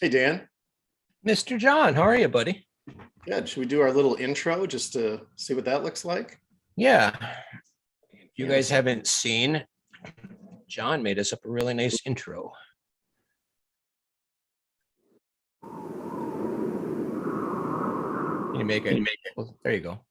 Hey, Dan. Mr. John, how are you, buddy? Good. Should we do our little intro just to see what that looks like? Yeah. If you Yeah, guys haven't seen, John made us up a really nice intro. Can you make it? Well, there you go.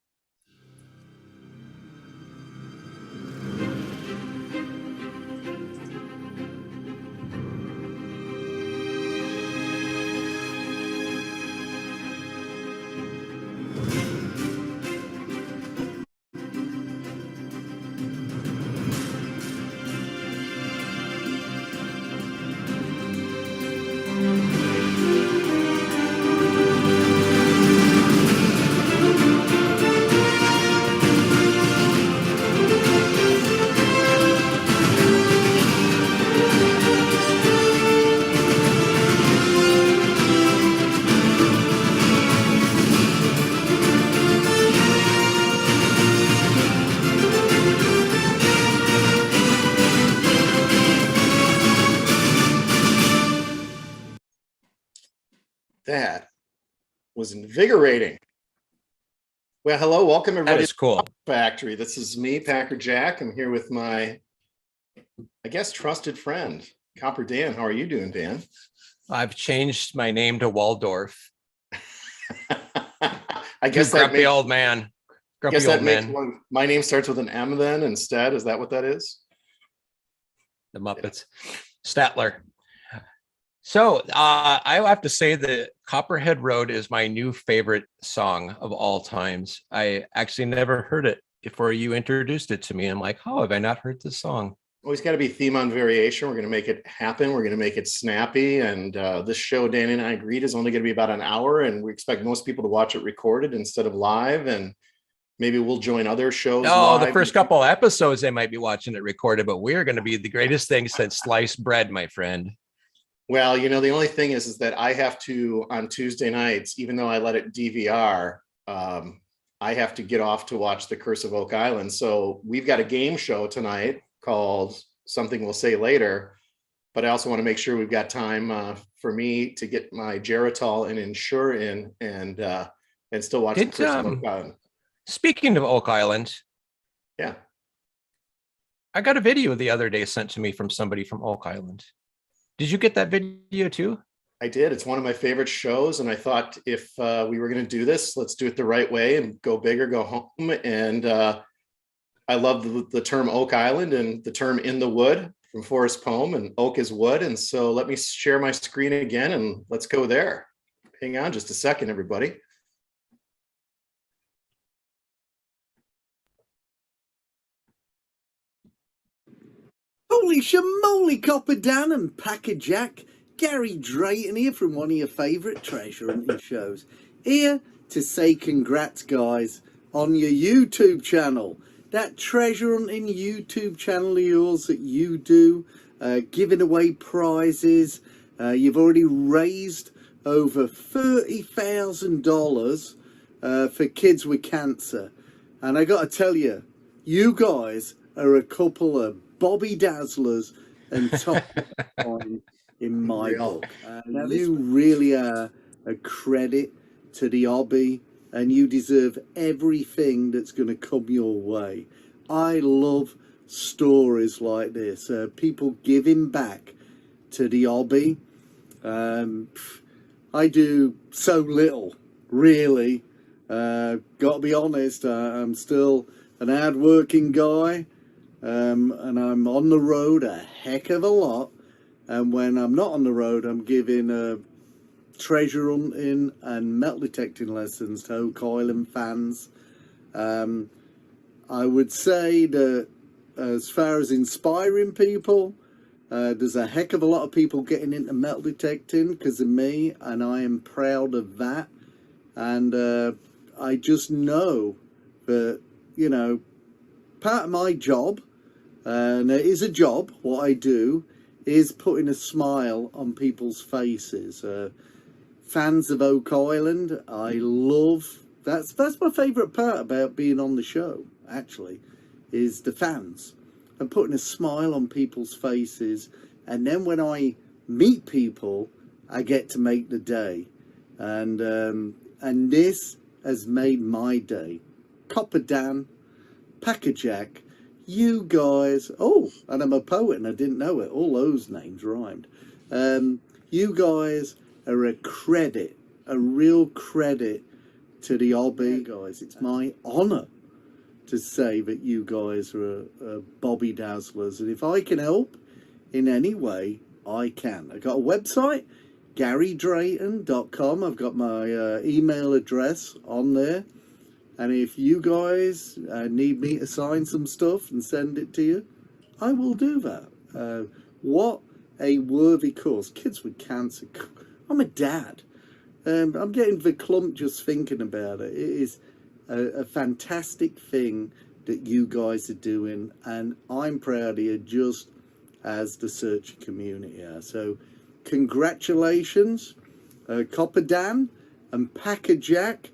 that was invigorating. Well, hello, welcome That everybody is to cool. the Factory. This is me, Packer Jack. I'm here with my, I guess, trusted friend, Copper Dan. How are you doing, Dan? I've changed my name to Waldorf. I guess Too that grumpy makes, old man. Grumpy guess that old makes man. one. My name starts with an M then instead. Is that what that is? The Muppets. Statler. So I have to say that Copperhead Road is my new favorite song of all times. I actually never heard it before you introduced it to me. I'm like, oh, have I not heard this song? Always got to be theme on variation. We're going to make it happen. We're going to make it snappy. And this show, Danny and I agreed, is only going to be about an hour. And we expect most people to watch it recorded instead of live. And maybe we'll join other shows Oh, live. the first couple episodes, they might be watching it recorded, but we're going to be the greatest thing since sliced bread, my friend. Well, the only thing is that I have to, on Tuesday nights, even though I let it DVR, I have to get off to watch The Curse of Oak Island. So we've got a game show tonight called Something We'll Say Later. But I also want to make sure we've got time for me to get my Geritol and Ensure in and still watch The Curse of Oak Island. Speaking of Oak Island, yeah, I got a video the other day sent to me from somebody from Oak Island. Did you get that video too? I did. It's one of my favorite shows. And I thought if we were going to do this, let's do it the right way and go big or go home. And I love the term Oak Island and the term in the wood from Forrest Poem, and oak is wood. And so let me share my screen again and let's go there. Hang on just a second, everybody. Holy shamoly, Copper Dan and Packer Jack. Gary Drayton here from one of your favourite treasure hunting shows. Here to say congrats, guys, on your YouTube channel. That treasure hunting YouTube channel of yours that you do, giving away prizes. You've already raised over $30,000 for kids with cancer. And I got to tell you, you guys are a couple of Bobby Dazzlers and top in my book. You really are a credit to the hobby, and you deserve everything that's going to come your way. I love stories like this, people giving back to the hobby. I do so little, really. Got to be honest, I'm still an hard-working guy. And I'm on the road a heck of a lot. And when I'm not on the road, I'm giving treasure hunting and metal detecting lessons to Oak Island fans. I would say that as far as inspiring people, there's a heck of a lot of people getting into metal detecting because of me, and I am proud of that. And I just know that, part of my job, and it is a job, what I do, is putting a smile on people's faces. Fans of Oak Island, I love, that's my favourite part about being on the show, actually, is the fans. And putting a smile on people's faces. And then when I meet people I get to make the day, and this has made my day. Copper Dan, Packer Jack, you guys. Oh, and I'm a poet, and I didn't know it. All those names rhymed. You guys are a credit, a real credit to the hobby, guys. It's my honour to say that you guys are Bobby Dazzlers, and if I can help in any way, I can. I got a website, GaryDrayton.com. I've got my email address on there, and if you guys need me to sign some stuff and send it to you, I will do that. What a worthy cause. Kids with cancer. I'm a dad. I'm getting the clump just thinking about it. It is a fantastic thing that you guys are doing, and I'm proud of you just as the searching community are. So congratulations, Copper Dan and Packer Jack.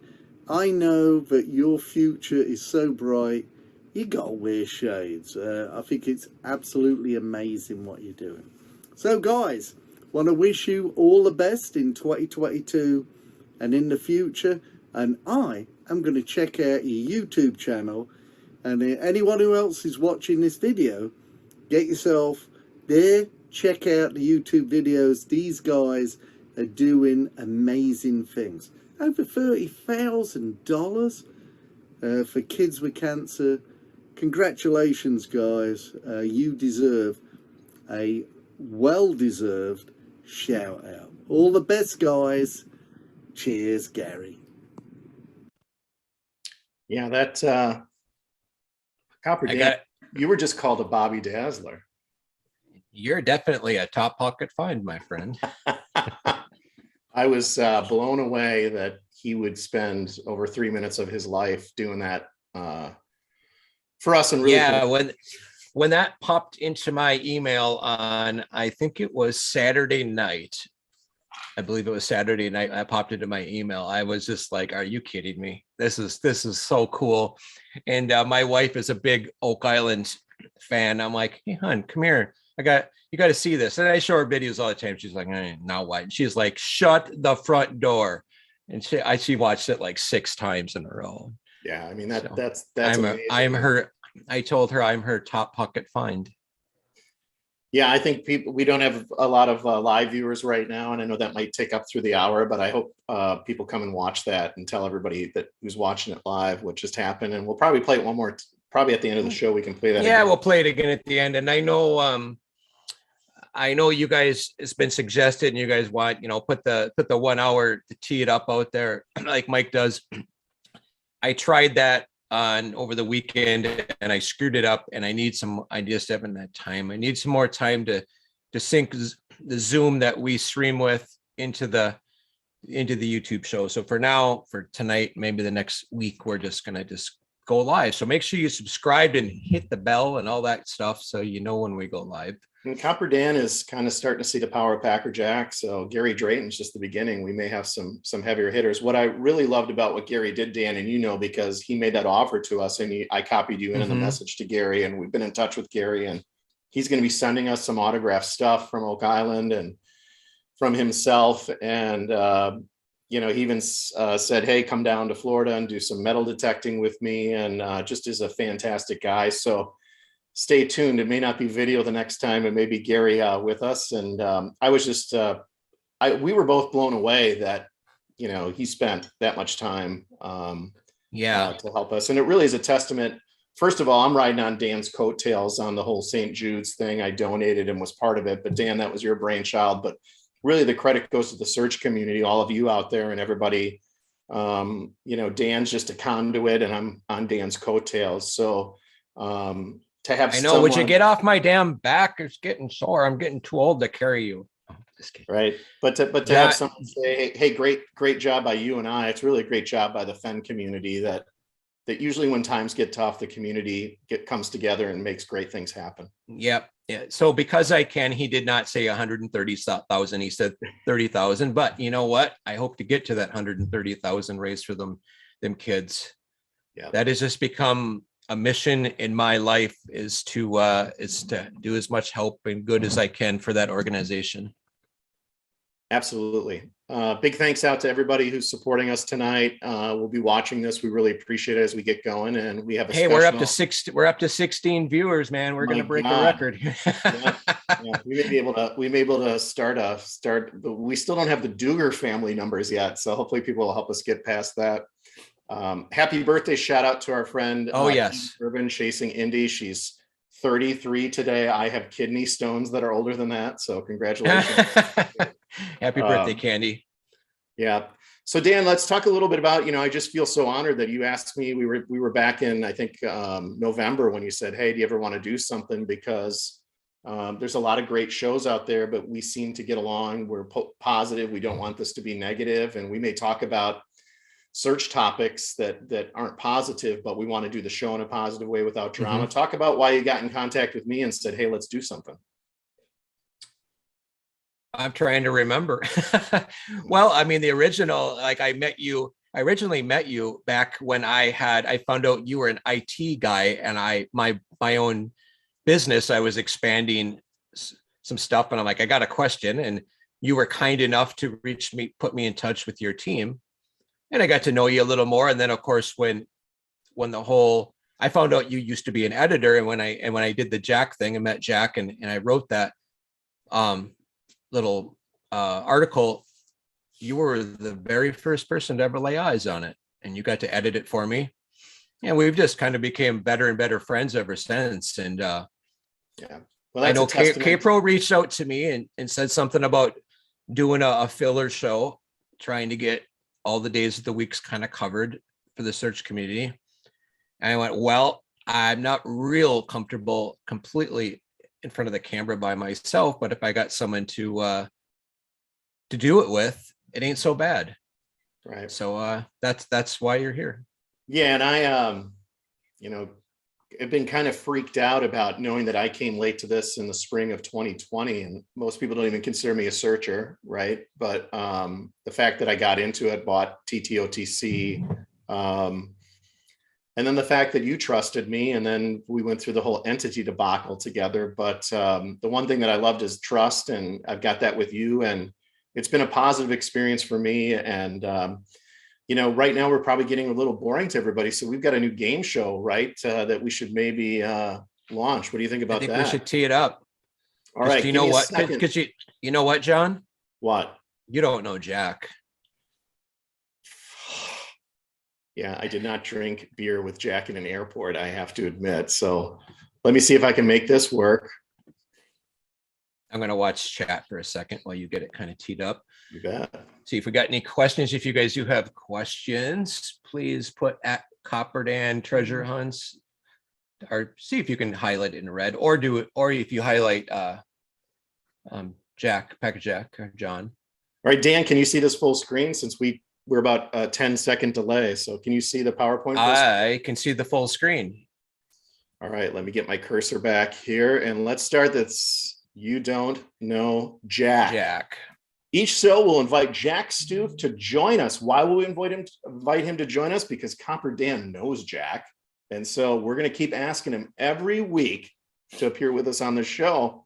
I know that your future is so bright, you gotta wear shades. I think it's absolutely amazing what you're doing. So guys, want to wish you all the best in 2022 and in the future, and I am going to check out your YouTube channel, and anyone who else is watching this video, get yourself there, check out the YouTube videos. These guys are doing amazing things. Over $30,000 for kids with cancer. Congratulations, guys. You deserve a well-deserved shout out. All the best, guys. Cheers, Gary. Yeah, that Copper Dan, you were just called a Bobby Dazzler. You're definitely a top pocket find, my friend. I was blown away that he would spend over 3 minutes of his life doing that for us. And really, yeah, when that popped into my email on, I think it was Saturday night. I believe it was Saturday night. I popped into my email. I was just like, "Are you kidding me? This is so cool." And my wife is a big Oak Island fan. I'm like, "Hey, hon, come here. You got to see this." And I show her videos all the time. She's like, "Now what?" And she's like, "Shut the front door." And she watched it like 6 times in a row. Yeah, I mean So that's I'm her. I told her I'm her top pocket find. Yeah, I think we don't have a lot of live viewers right now, and I know that might take up through the hour, but I hope people come and watch that and tell everybody that who's watching it live what just happened. And we'll probably play it one more. Probably at the end of the show, we can play that. Yeah, we'll play it again at the end. And I know you guys, it's been suggested, and you guys want, put the 1 hour to tee it up out there like Mike does. I tried that on over the weekend and I screwed it up, and I just haven't had time. I need some more time to sync the Zoom that we stream with into the YouTube show. So for now, for tonight, maybe the next week, we're just gonna go live. So make sure you subscribe and hit the bell and all that stuff, so you know when we go live. And Copper Dan is kind of starting to see the power of Packer Jack. So Gary Drayton's just the beginning. We may have some heavier hitters. What I really loved about what Gary did, Dan, and because he made that offer to us, and I copied you in the message to Gary, and we've been in touch with Gary, and he's going to be sending us some autographed stuff from Oak Island and from himself. And he even said, "Hey, come down to Florida and do some metal detecting with me," and just is a fantastic guy. So stay tuned. It may not be video the next time. It may be Gary with us. And I was just, we were both blown away that, he spent that much time to help us. And it really is a testament. First of all, I'm riding on Dan's coattails on the whole St. Jude's thing. I donated and was part of it. But Dan, that was your brainchild. But really the credit goes to the search community, all of you out there and everybody. Dan's just a conduit, and I'm on Dan's coattails. So, to have would you get off my damn back? It's getting sore. I'm getting too old to carry you. Oh, just kidding. Right. But to have someone say, "Hey, great job by you and I." It's really a great job by the Fen community that usually when times get tough, the community comes together and makes great things happen. Yep. Yeah. So because I can, he did not say 130,000. He said 30,000. But you know what? I hope to get to that 130,000 raised for them kids. Yeah. That has just become a mission in my life, is to do as much help and good as I can for that organization. Absolutely. Big thanks out to everybody who's supporting us tonight. We'll be watching this. We really appreciate it as we get going, and we have a Hey, special. we're up to 16 viewers, man. We're My gonna break a God. record. Yeah, we may be able to start, but we still don't have the Duger family numbers yet. So hopefully people will help us get past that. Happy birthday shout out to our friend Oh yes. Urban Chasing Indy. She's 33 today. I have kidney stones that are older than that. So congratulations. Happy birthday, Candy. Yeah. So Dan, let's talk a little bit about, I just feel so honored that you asked me. We were back in, I think, November when you said, hey, do you ever want to do something? Because there's a lot of great shows out there, but we seem to get along. We're positive. We don't want this to be negative. And we may talk about search topics that aren't positive, but we want to do the show in a positive way without drama. Mm-hmm. Talk about why you got in contact with me and said, hey, let's do something. I'm trying to remember. Well, I mean, the original, like I originally met you back when I found out you were an IT guy, and my own business, I was expanding some stuff, and I'm like, I got a question, and you were kind enough to put me in touch with your team, and I got to know you a little more. And then of course, when I found out you used to be an editor, and when I did the Jack thing, I met Jack, and I wrote that little article, you were the very first person to ever lay eyes on it, and you got to edit it for me, and we've just kind of became better and better friends ever since. And yeah, well, I know K-Pro reached out to me and said something about doing a filler show, trying to get all the days of the weeks kind of covered for the search community. And I went, well, I'm not real comfortable completely in front of the camera by myself, but if I got someone to do it with, it ain't so bad. Right. So that's why you're here. Yeah. And I have been kind of freaked out about knowing that I came late to this in the spring of 2020, and most people don't even consider me a searcher. Right. But the fact that I got into it, bought TTOTC, and then the fact that you trusted me, and then we went through the whole entity debacle together. But the one thing that I loved is trust, and I've got that with you, and it's been a positive experience for me. And right now we're probably getting a little boring to everybody, so we've got a new game show, right? That we should maybe launch. What do you think about that? We should tee it up. All right. You know what? Because you know what, John? What? You don't know Jack. Yeah, I did not drink beer with Jack in an airport, I have to admit. So let me see if I can make this work. I'm going to watch chat for a second while you get it kind of teed up. You bet. See if we got any questions. If you guys do have questions, please put at Copperdan Treasure Hunts, or see if you can highlight it in red, or do it, or if you highlight Jack, Packer Jack, or John. All right, Dan, can you see this full screen, since we're about a 10-second delay? So can you see the PowerPoint? I can see the full screen. All right, let me get my cursor back here, and let's start this. You don't know Jack. Each show will invite Jack Stoof to join us. Why will we invite him to join us? Because Copper Dan knows Jack. And so we're going to keep asking him every week to appear with us on the show.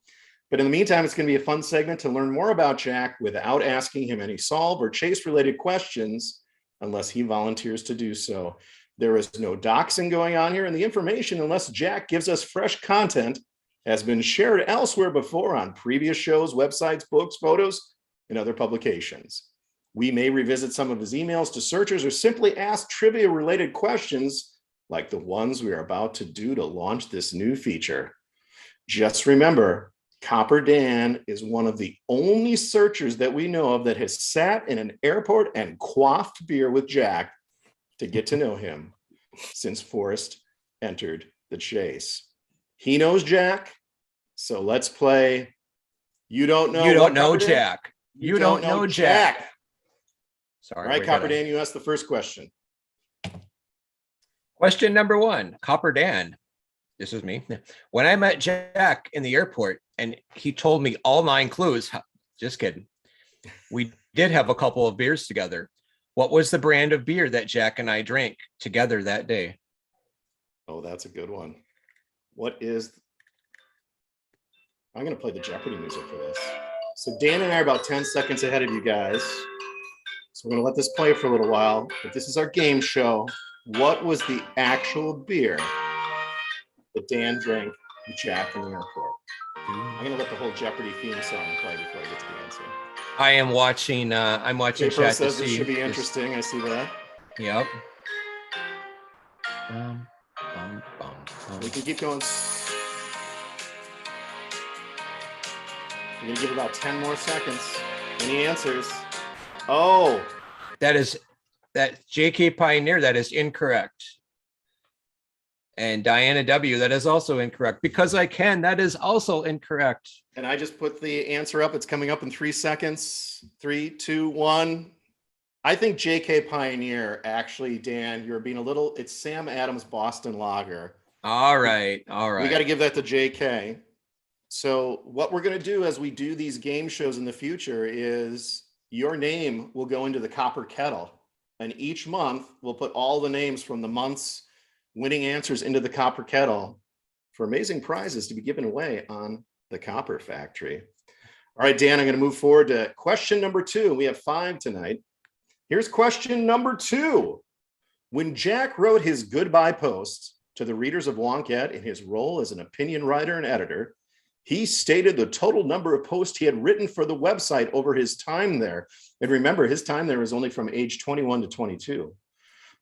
But in the meantime, it's going to be a fun segment to learn more about Jack without asking him any solve or chase related questions, unless he volunteers to do so. There is no doxing going on here, and the information, unless Jack gives us fresh content, has been shared elsewhere before on previous shows, websites, books, photos, and other publications. We may revisit some of his emails to searchers or simply ask trivia-related questions like the ones we are about to do to launch this new feature. Just remember, Copper Dan is one of the only searchers that we know of that has sat in an airport and quaffed beer with Jack to get to know him since Forrest entered the chase. He knows Jack, so let's play. You don't know. You don't know Jack. You don't know Jack. Sorry. All right, Copper Dan, you asked the first question. Question number 1, Copper Dan. This is me. When I met Jack in the airport and he told me all 9 clues, just kidding. We did have a couple of beers together. What was the brand of beer that Jack and I drank together that day? Oh, that's a good one. I'm going to play the Jeopardy music for this. So Dan and I are about 10 seconds ahead of you guys. So we're going to let this play for a little while. But this is our game show. What was the actual beer that Dan drank with Jack in the airport? I'm going to let the whole Jeopardy theme song play before I get to the answer. I am watching. I'm watching Paper chat to says this see. should be interesting. I see that. Yep. We can keep going. We're going to give about 10 more seconds. Any answers? Oh, That JK Pioneer. That is incorrect. And Diana W. That is also incorrect. Because I can. That is also incorrect. and I just put the answer up. It's coming up in 3 seconds. 3, 2, 1. I think JK Pioneer, actually, Dan, you're being a little, it's Sam Adams Boston Lager. All right. We got to give that to JK. So what we're going to do as we do these game shows in the future is your name will go into the copper kettle. And each month we'll put all the names from the month's winning answers into the copper kettle for amazing prizes to be given away on the Copper Factory. All right, Dan, I'm going to move forward to question number 2. We have 5 tonight. Here's question number 2. When Jack wrote his goodbye post to the readers of Wonkette in his role as an opinion writer and editor, he stated the total number of posts he had written for the website over his time there. And remember, his time there was only from age 21 to 22.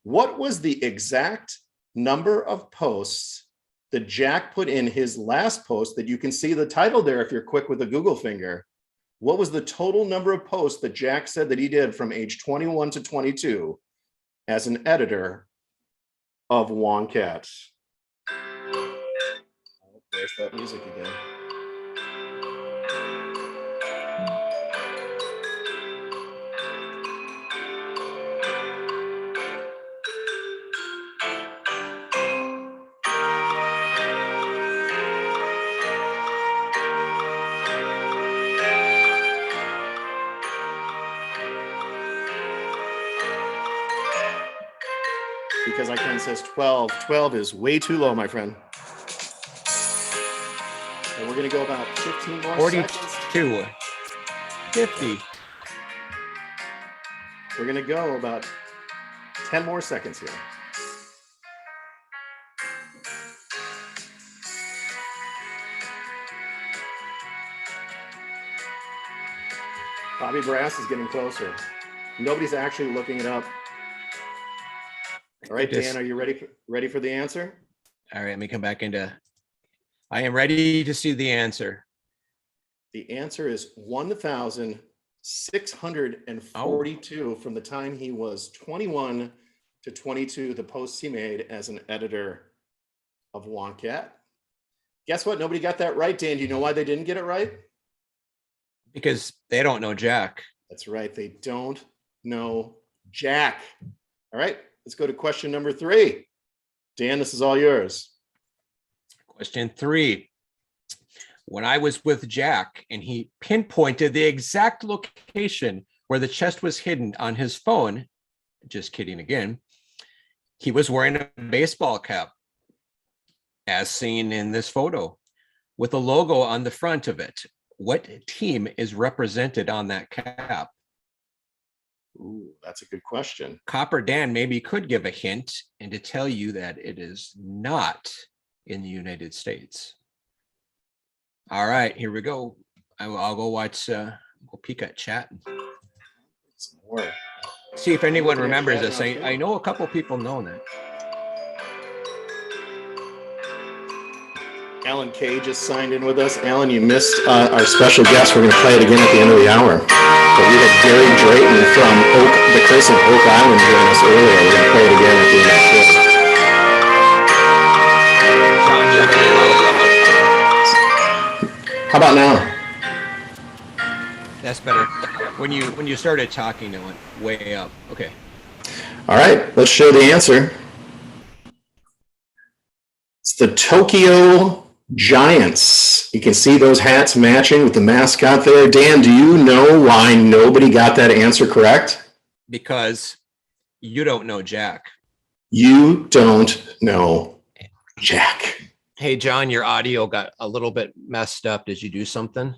What was the exact number of posts that Jack put in his last post that you can see the title there if you're quick with a Google finger? What was the total number of posts that Jack said that he did from age 21 to 22 as an editor of Wonkette? Oh, there's that music again. Because I can says 12. 12 is way too low, my friend. And we're going to go about 15 more 42. seconds. 50. We're going to go about 10 more seconds here. Bobby Brass is getting closer. Nobody's actually looking it up. All right, Dan, are you ready for the answer? All right, let me come back into. I am ready to see the answer. The answer is 1,642 from the time he was 21 to 22, the posts he made as an editor of Wonkette. Guess what? Nobody got that right, Dan. Do you know why they didn't get it right? Because they don't know Jack. That's right. They don't know Jack. All right, let's go to question number 3. Dan, this is all yours. Question 3. When I was with Jack and he pinpointed the exact location where the chest was hidden on his phone, just kidding again, he was wearing a baseball cap, as seen in this photo, with a logo on the front of it. What team is represented on that cap? Ooh, that's a good question. Copper Dan maybe could give a hint and to tell you that it is not in the United States. All right, here we go. I'll go watch, go peek at chat. Some more. See if anyone remembers this. I know a couple people know that. Alan Kay just signed in with us. Alan, you missed our special guest. We're going to play it again at the end of the hour. But we had Gary Drayton from the Curse of Oak Island join us earlier. We're going to play it again at the end of the show. How about now? That's better. When you started talking, it went way up. Okay. All right, let's show the answer. It's the Tokyo Giants. You can see those hats matching with the mascot there. Dan, do you know why nobody got that answer correct? Because you don't know Jack. You don't know Jack. Hey, John, your audio got a little bit messed up. Did you do something?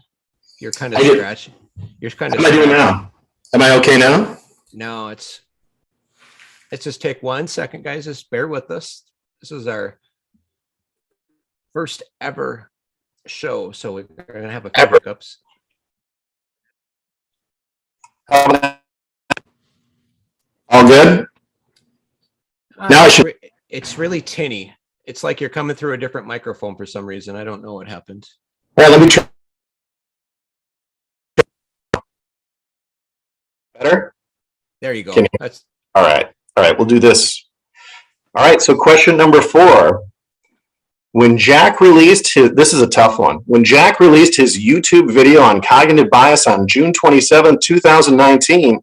You're kind of I did- scratching. You're kind How of am I doing scratching. now? Am I okay now? No, let's just take 1 second, guys. Just bear with us. This is our first ever show, so we're gonna have a few Ever. hiccups. All good? Now I should- It's really tinny. It's like you're coming through a different microphone for some reason. I don't know what happened. Well, let me try. Better? There you go. Can you- That's All right. All right. We'll do this. All right. So question number 4. When Jack released this is a tough one. When Jack released his YouTube video on cognitive bias on June 27, 2019,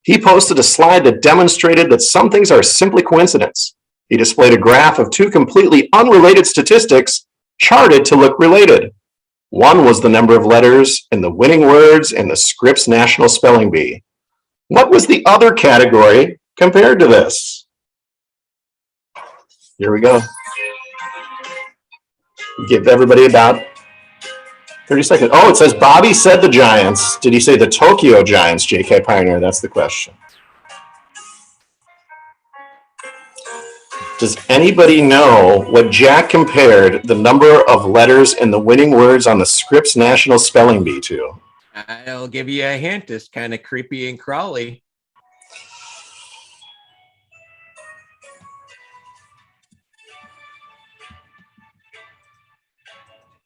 he posted a slide that demonstrated that some things are simply coincidence. He displayed a graph of 2 completely unrelated statistics charted to look related. One was the number of letters in the winning words in the Scripps National Spelling Bee. What was the other category compared to this? Here we go. Give everybody about 30 seconds. Oh, it says Bobby said the Giants. Did he say the Tokyo Giants, J.K. Pioneer? That's the question. Does anybody know what Jack compared the number of letters in the winning words on the Scripps National Spelling Bee to? I'll give you a hint. It's kind of creepy and crawly.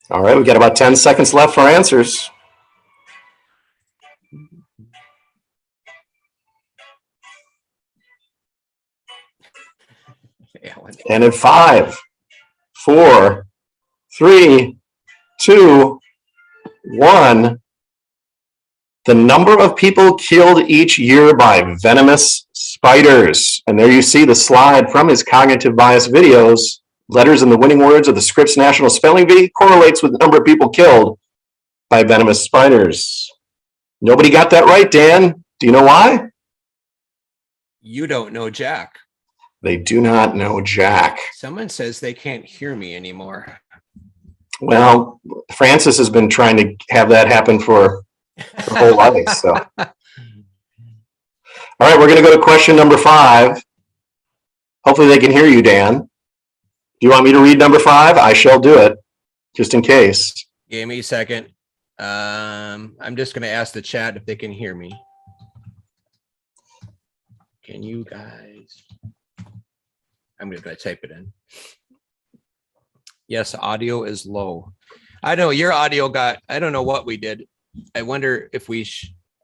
All right, we got about 10 seconds left for answers. And in 5, 4, 3, 2, 1, the number of people killed each year by venomous spiders. And there you see the slide from his cognitive bias videos. Letters in the winning words of the Scripps National Spelling Bee correlates with the number of people killed by venomous spiders. Nobody got that right, Dan. Do you know why? You don't know Jack. They do not know Jack. Someone says they can't hear me anymore. Well, Francis has been trying to have that happen for her whole life. So, all right, we're going to go to question number 5. Hopefully they can hear you, Dan. Do you want me to read number 5? I shall do it, just in case. Give me a second. I'm just going to ask the chat if they can hear me. Can you guys? I'm going to type it in. Yes, audio is low. I know your audio got, I don't know what we did. I wonder if we,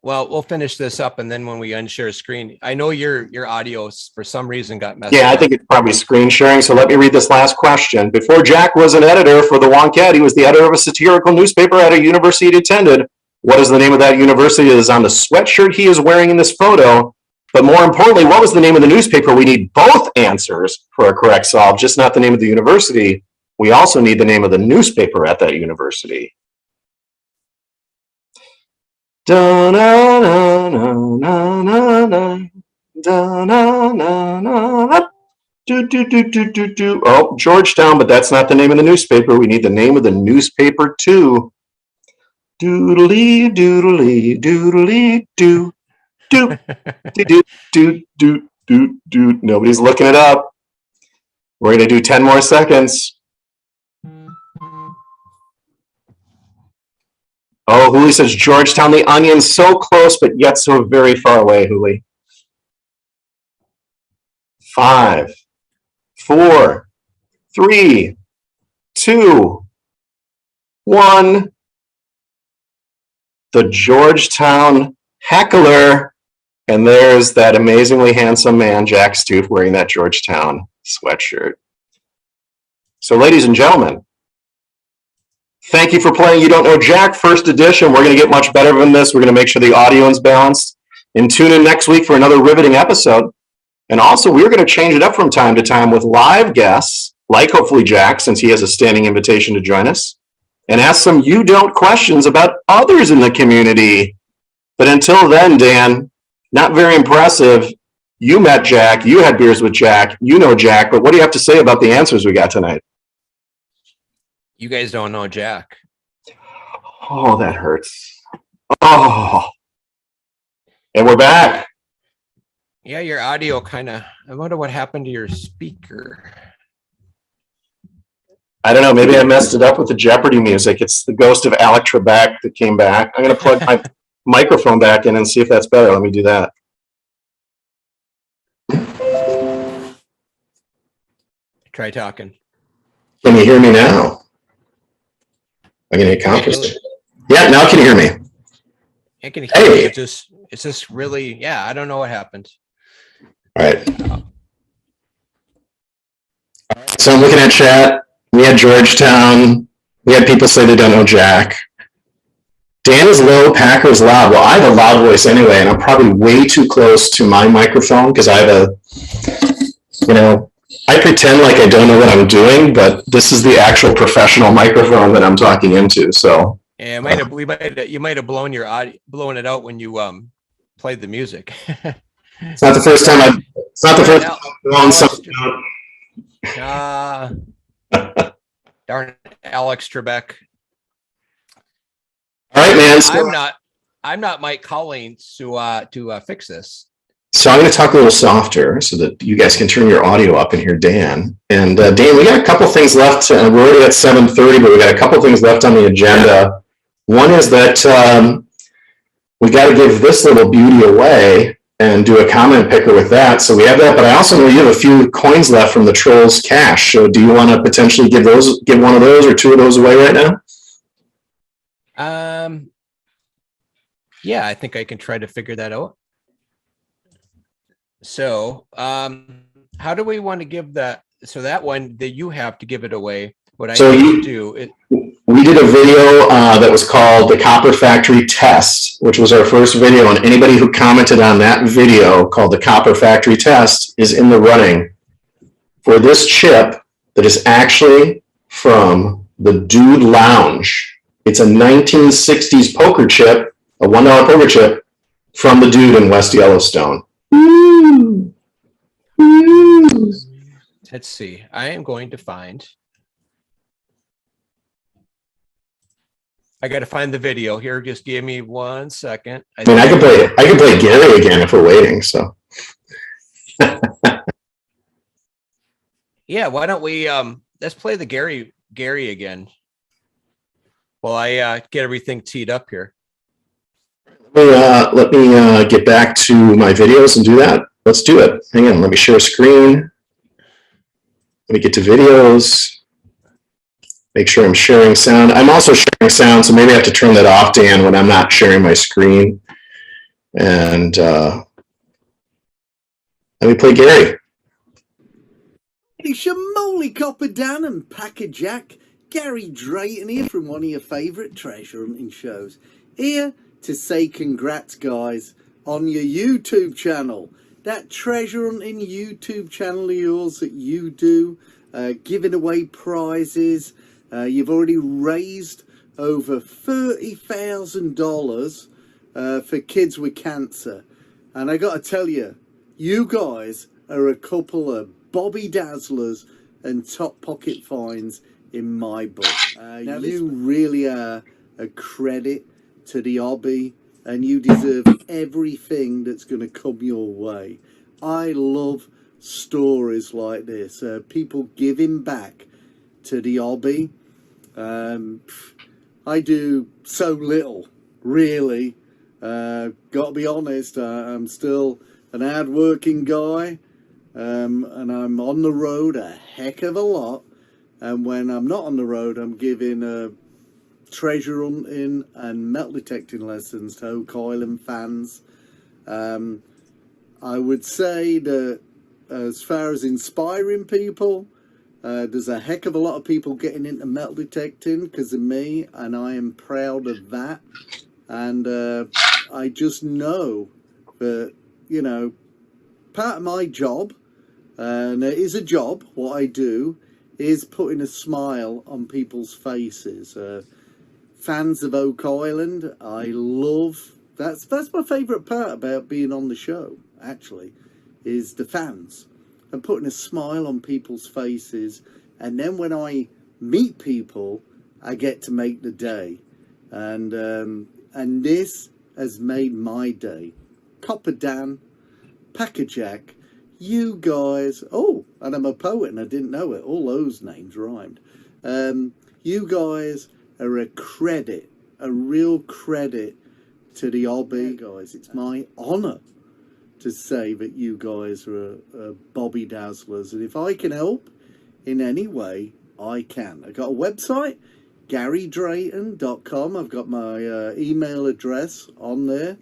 well, we'll finish this up. And then when we unshare screen, I know your audio for some reason got messed up. Yeah, I think it's probably screen sharing. So let me read this last question. Before Jack was an editor for the Wonkat, he was the editor of a satirical newspaper at a university he attended. What is the name of that university? It is on the sweatshirt he is wearing in this photo. But more importantly, what was the name of the newspaper? We need both answers for a correct solve, just not the name of the university. We also need the name of the newspaper at that university. Oh, Georgetown, but that's not the name of the newspaper. We need the name of the newspaper too. Doodly doodly doodly doo. Do, do, do, do, do, do. Nobody's looking it up. We're going to do 10 more seconds. Oh, Hooli says Georgetown, the Onion, so close, but yet so very far away, Hooli. 5, 4, 3, 2, 1. The Georgetown Heckler. And there's that amazingly handsome man, Jack Stoof, wearing that Georgetown sweatshirt. So, ladies and gentlemen, thank you for playing You Don't Know Jack, first edition. We're going to get much better than this. We're going to make sure the audio is balanced. And tune in next week for another riveting episode. And also, we're going to change it up from time to time with live guests, like hopefully Jack, since he has a standing invitation to join us, and ask some You Don't questions about others in the community. But until then, Dan, not very impressive. You met Jack. You had beers with Jack. You know Jack. But what do you have to say about the answers we got tonight? You guys don't know Jack. Oh, that hurts. Oh, and we're back. Yeah, your audio kind of. I wonder what happened to your speaker. I don't know. Maybe I messed it up with the Jeopardy music. It's the ghost of Alec Trebek that came back. I'm going to plug my microphone back in and see if that's better. Let me do that. Try talking. Can you hear me now? I'm going to accomplish it. Yeah, now can you hear me? I can hear you. It's just really, yeah, I don't know what happened. All right. So I'm looking at chat. We had Georgetown. We had people say they don't know Jack. Dan is low, Packer is loud. Well, I have a loud voice anyway, and I'm probably way too close to my microphone because I have I pretend like I don't know what I'm doing, but this is the actual professional microphone that I'm talking into. So yeah, you might have blown your audio, blown it out when you played the music. It's not the first time I've blown something out. Darn Alex Trebek. All right, man. So, I'm not Mike Collins to fix this. So I'm going to talk a little softer so that you guys can turn your audio up and hear Dan. And Dan, we got a couple things left. We're already at 7:30, but we got a couple things left on the agenda. One is that we got to give this little beauty away and do a comment picker with that. So we have that, but I also know you have a few coins left from the Trolls Cash. So do you want to potentially give one of those or two of those away right now? Yeah, I think I can try to figure that out. So, how do we want to give that? So that one that you have to give it away. What I need to do. We did a video that was called the Copper Factory Test, which was our first video, and anybody who commented on that video called the Copper Factory Test is in the running for this chip that is actually from the Dude Lounge. It's a 1960s poker chip, a $1 poker chip from the Dude in West Yellowstone. Let's see. I am going to find. I got to find the video here. Just give me 1 second. I can play Gary again if we're waiting. So. Yeah, why don't we let's play the Gary again. While I get everything teed up here. Let me get back to my videos and do that. Let's do it. Hang on. Let me share screen. Let me get to videos. Make sure I'm sharing sound. I'm also sharing sound, so maybe I have to turn that off, Dan, when I'm not sharing my screen. And let me play Gary. It's your moly copper Dan and Packer Jack. Gary Drayton here from one of your favourite treasure hunting shows. Here to say congrats, guys, on your YouTube channel. That treasure hunting YouTube channel of yours that you do, giving away prizes. You've already raised over $30,000 for kids with cancer. And I got to tell you, you guys are a couple of Bobby Dazzlers and top pocket finds in my book. You really are a credit to the hobby, and you deserve everything that's going to come your way. I love stories like this, people giving back to the hobby. I do so little, really. Got to be honest, I'm still an hard-working guy, and I'm on the road a heck of a lot. And when I'm not on the road, I'm giving treasure hunting and metal detecting lessons to Oak Island fans. I would say that as far as inspiring people, there's a heck of a lot of people getting into metal detecting because of me, and I am proud of that. And I just know that, part of my job, and it is a job, what I do, is putting a smile on people's faces. Fans of Oak Island, I love. That's my favourite part about being on the show, actually, is the fans and putting a smile on people's faces. And then when I meet people, I get to make the day. And And this has made my day. Copper Dan, Packer Jack, you guys. Oh, and I'm a poet and I didn't know it. All those names rhymed. You guys are a credit, a real credit to the hobby, guys. It's my honor to say that you guys are Bobby Dazzlers. And if I can help in any way, I can. I got a website, GaryDrayton.com. I've got my email address on there.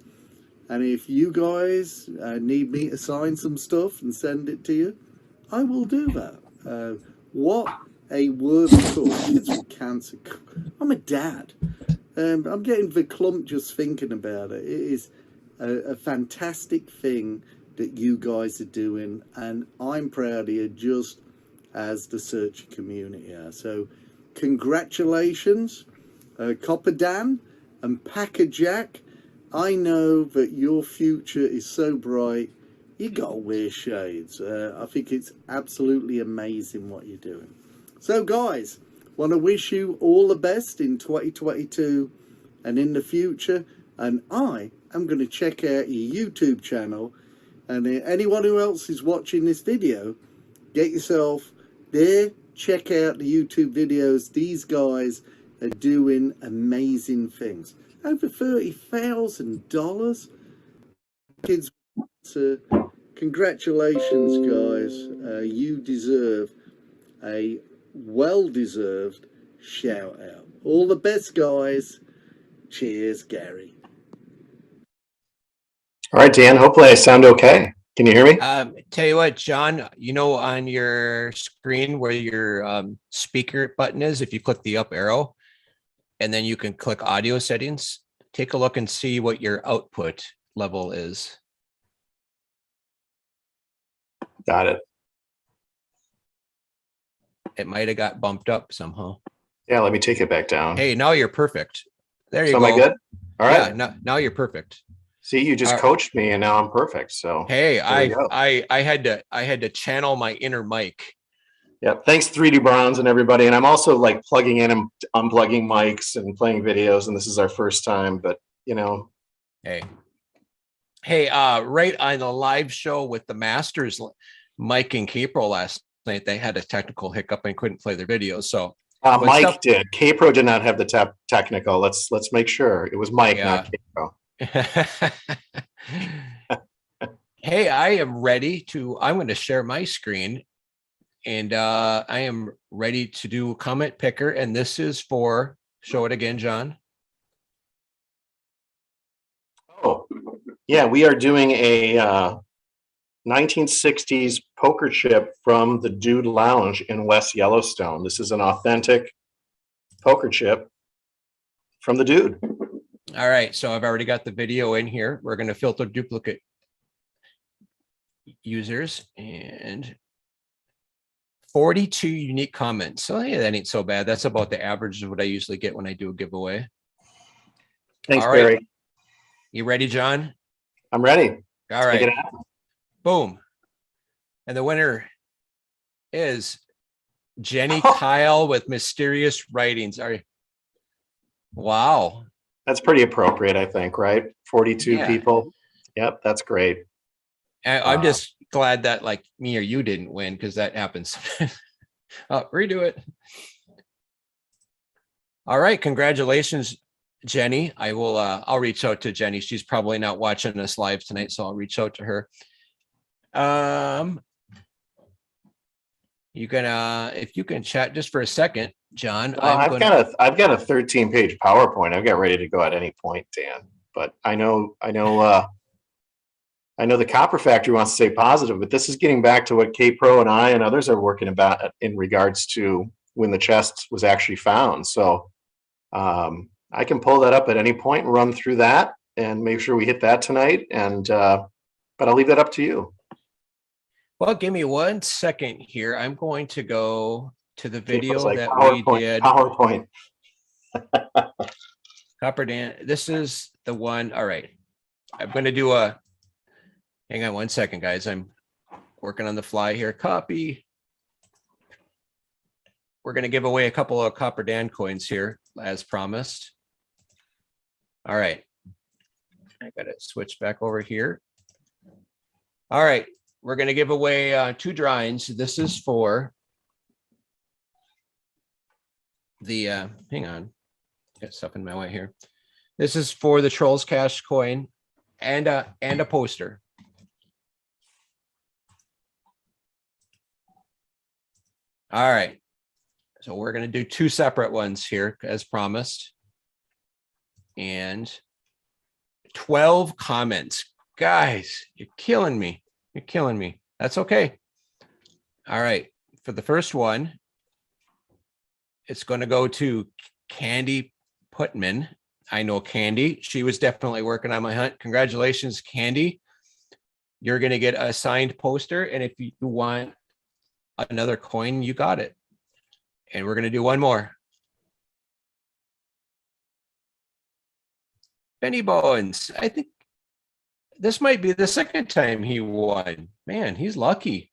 And if you guys need me to sign some stuff and send it to you, I will do that. What a worthy cause. Kids with cancer. I'm a dad. I'm getting the clump just thinking about it. It is a fantastic thing that you guys are doing, and I'm proud of you just as the search community are. So congratulations, Copper Dan and Packer Jack. I know that your future is so bright. You gotta wear shades. I think it's absolutely amazing what you're doing. So guys, want to wish you all the best in 2022 and in the future. And I am going to check out your YouTube channel. And anyone who else is watching this video, get yourself there. Check out the YouTube videos. These guys are doing amazing things. Over $30,000. Kids, congratulations, guys. You deserve a well-deserved shout out. All the best, guys. Cheers, Gary. All right, Dan, hopefully I sound okay. Can you hear me? Tell you what, John, you know, on your screen where your speaker button is, if you click the up arrow and then you can click audio settings, take a look and see what your output level is. Got it. It might have got bumped up somehow. Yeah, let me take it back down. Hey, now you're perfect. There you So go. am I good? All right. Yeah, now you're perfect. See, you just coached me and now I'm perfect. So hey, there I had to channel my inner Mike. yeah, thanks 3D Browns and everybody. And I'm also like plugging in and unplugging mics and playing videos, and this is our first time, but you know. Hey, right on the live show with the Masters, Mike and Capro last night, they had a technical hiccup and couldn't play their videos. So Mike did. Capro did not have the technical. Let's make sure it was Mike, not Capro. Hey, I am ready to. I'm going to share my screen, and I am ready to do comment picker. And this is for, show it again, John. Oh, yeah, we are doing a 1960s poker chip from the Dude Lounge in West Yellowstone. This is an authentic poker chip from the Dude. All right, so I've already got the video in here. We're going to filter duplicate users and 42 unique comments. So yeah, that ain't so bad. That's about the average of what I usually get when I do a giveaway. Thanks, all right. Barry. You ready, John? I'm ready. All right. Boom. And the winner is Jenny Kyle with Mysterious Writings. Wow. That's pretty appropriate, I think, right? 42 people. Yep, that's great. I'm just glad that like me or you didn't win, because that happens. Redo it. All right. Congratulations, Jenny. I will I'll reach out to Jenny. She's probably not watching us live tonight, so I'll reach out to her. You can if you can chat just for a second, John. I've got a 13-page PowerPoint. I've got ready to go at any point, Dan. But I know the Copper Factory wants to stay positive, but this is getting back to what K-Pro and I and others are working about in regards to when the chest was actually found. So I can pull that up at any point and run through that and make sure we hit that tonight. And but I'll leave that up to you. Well, give me 1 second here. I'm going to go to the video like that we did. PowerPoint. Copper Dan. This is the one. All right. I'm going to do hang on 1 second, guys. I'm working on the fly here. Copy. We're going to give away a couple of Copper Dan coins here, as promised. All right. I got to switch back over here. All right. We're going to give away 2 drawings. This is for the, hang on, got stuff in my way here. This is for the Trolls Cash coin and a poster. All right. So we're going to do 2 separate ones here as promised. And 12 comments. Guys, you're killing me. You're killing me. That's okay. All right. For the first one, it's going to go to Candy Putman. I know Candy. She was definitely working on my hunt. Congratulations, Candy. You're going to get a signed poster. And if you want another coin, you got it. And we're going to do one more. Benny Bones. I think this might be the second time he won. Man, he's lucky.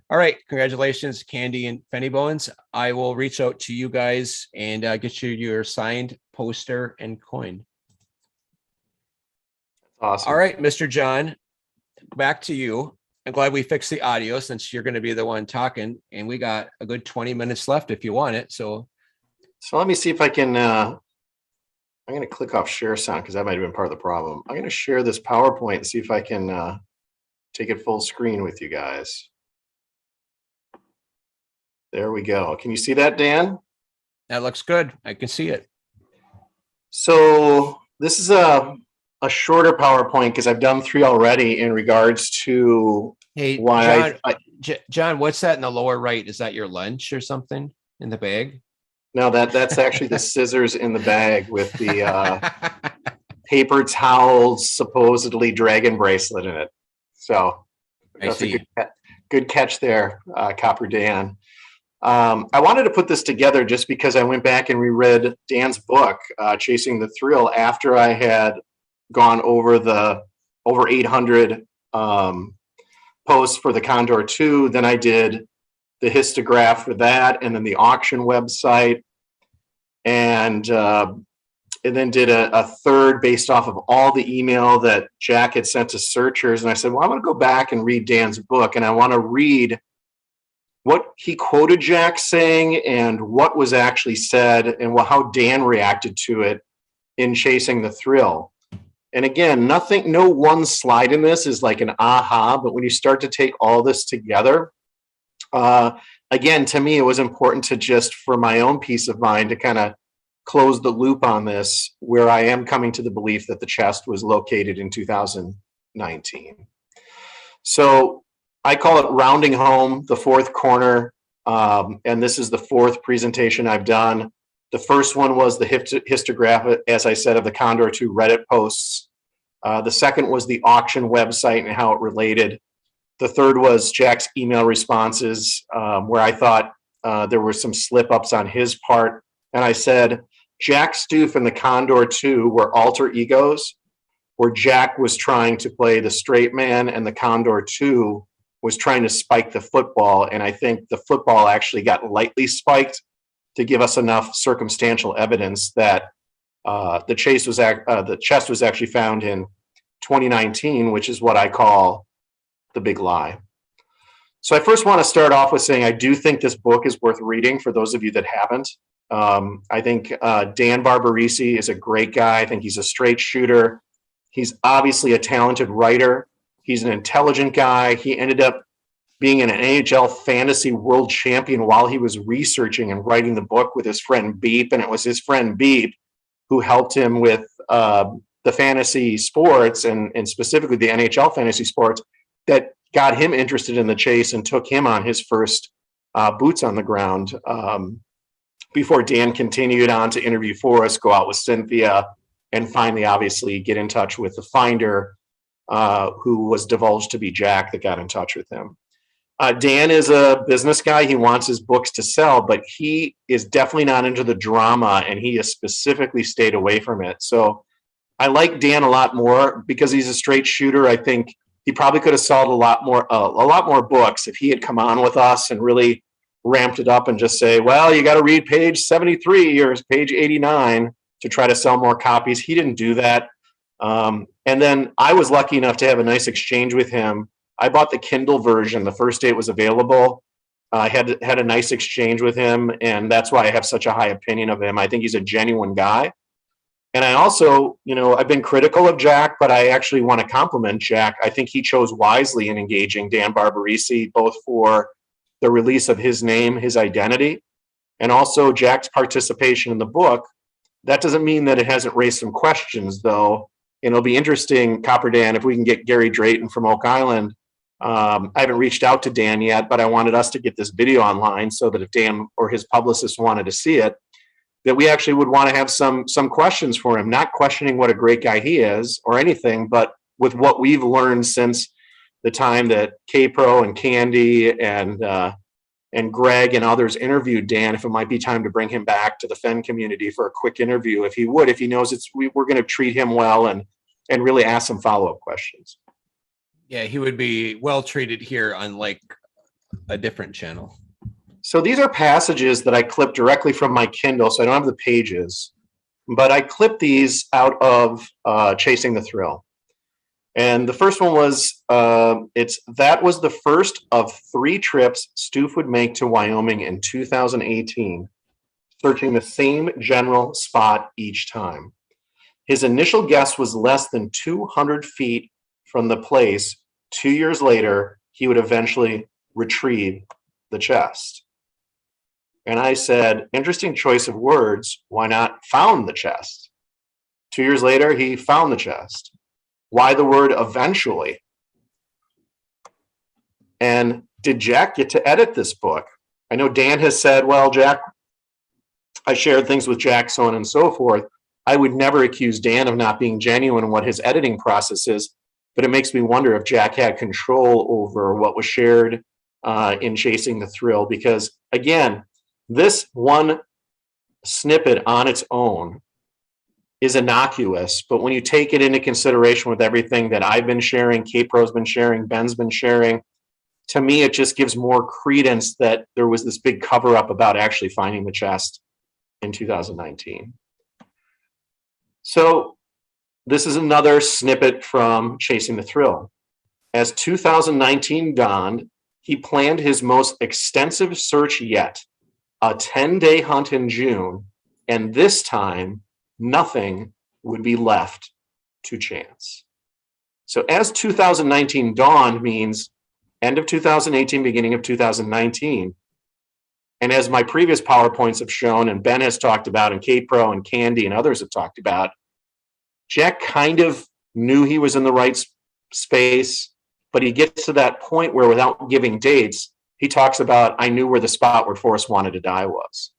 All right. Congratulations, Candy and Fenny Bones. I will reach out to you guys and get you your signed poster and coin. Awesome. All right, Mr. John, back to you. I'm glad we fixed the audio since you're going to be the one talking, and we got a good 20 minutes left if you want it. So let me see if I can, I'm going to click off share sound because that might have been part of the problem. I'm going to share this PowerPoint and see if I can take it full screen with you guys. There we go. Can you see that, Dan? that looks good. I can see it. So this is a shorter PowerPoint because I've done 3 already in regards to Hey, why John, John, what's that in the lower right? Is that your lunch or something in the bag? no, that's actually the scissors in the bag with the paper towels, supposedly dragon bracelet in it. So that's a good catch there, Copper Dan. I wanted to put this together just because I went back and reread Dan's book, Chasing the Thrill, after I had gone over 800 posts for the Condor 2. Then I did the histograph for that, and then the auction website, and then did a third based off of all the email that Jack had sent to searchers. And I said, well, I'm going to go back and read Dan's book, and I want to read what he quoted Jack saying and what was actually said and how Dan reacted to it in Chasing the Thrill. And again, no one slide in this is like an aha, but when you start to take all this together, again, to me, it was important to just, for my own peace of mind, to kind of close the loop on this, where I am coming to the belief that the chest was located in 2019. So I call it rounding home the 4th corner. And this is the 4th presentation I've done. The first one was the histograph, as I said, of the Condor 2 Reddit posts. The second was the auction website and how it related. The third was Jack's email responses, where I thought there were some slip-ups on his part. And I said, Jack Stoof and the Condor 2 were alter egos, where Jack was trying to play the straight man and the Condor 2 was trying to spike the football. And I think the football actually got lightly spiked to give us enough circumstantial evidence that the chest was actually found in 2019, which is what I call the big lie. So I first want to start off with saying I do think this book is worth reading for those of you that haven't. I think Dan Barbarisi is a great guy. I think he's a straight shooter. He's obviously a talented writer. He's an intelligent guy. He ended up being an NHL fantasy world champion while he was researching and writing the book with his friend Beep. And it was his friend Beep who helped him with the fantasy sports and specifically the NHL fantasy sports that got him interested in the chase and took him on his first boots on the ground before Dan continued on to interview for us, go out with Cynthia, and finally, obviously, get in touch with the finder who was divulged to be Jack that got in touch with him. Dan is a business guy. He wants his books to sell, but he is definitely not into the drama, and he has specifically stayed away from it. So I like Dan a lot more because he's a straight shooter. I think he probably could have sold a lot more books if he had come on with us and really ramped it up and just say, well, you got to read page 73 or page 89 to try to sell more copies. He didn't do that. And then I was lucky enough to have a nice exchange with him. I bought the Kindle version the first day it was available. I had a nice exchange with him, and that's why I have such a high opinion of him. I think he's a genuine guy. And I also, I've been critical of Jack, but I actually want to compliment Jack. I think he chose wisely in engaging Dan Barbarisi, both for the release of his name, his identity, and also Jack's participation in the book. That doesn't mean that it hasn't raised some questions, though. And it'll be interesting, Copper Dan, if we can get Gary Drayton from Oak Island. I haven't reached out to Dan yet, but I wanted us to get this video online so that if Dan or his publicist wanted to see it, that we actually would want to have some questions for him, not questioning what a great guy he is or anything, but with what we've learned since the time that K-Pro and Candy and Greg and others interviewed Dan, if it might be time to bring him back to the Fen community for a quick interview, if he would, if he knows we're going to treat him well and really ask some follow-up questions. Yeah, he would be well treated here, unlike a different channel. So these are passages that I clipped directly from my Kindle, so I don't have the pages, but I clipped these out of Chasing the Thrill. And the first one was, that was the first of 3 trips Stoof would make to Wyoming in 2018, searching the same general spot each time. His initial guess was less than 200 feet from the place. 2 years later, he would eventually retrieve the chest. And I said, interesting choice of words. Why not found the chest? 2 years later, he found the chest. Why the word eventually? And did Jack get to edit this book? I know Dan has said, well, Jack, I shared things with Jack, so on and so forth. I would never accuse Dan of not being genuine in what his editing process is, but it makes me wonder if Jack had control over what was shared in Chasing the Thrill, because again, this one snippet on its own is innocuous, but when you take it into consideration with everything that I've been sharing, K-Pro's been sharing, Ben's been sharing, to me, it just gives more credence that there was this big cover up about actually finding the chest in 2019. So this is another snippet from Chasing the Thrill. As 2019 dawned, he planned his most extensive search yet, a 10-day hunt in June, and this time, nothing would be left to chance. So as 2019 dawned means end of 2018, beginning of 2019. And as my previous PowerPoints have shown, and Ben has talked about, and K-Pro and Candy and others have talked about, Jack kind of knew he was in the right space, but he gets to that point where without giving dates, he talks about, I knew where the spot where Forrest wanted to die was.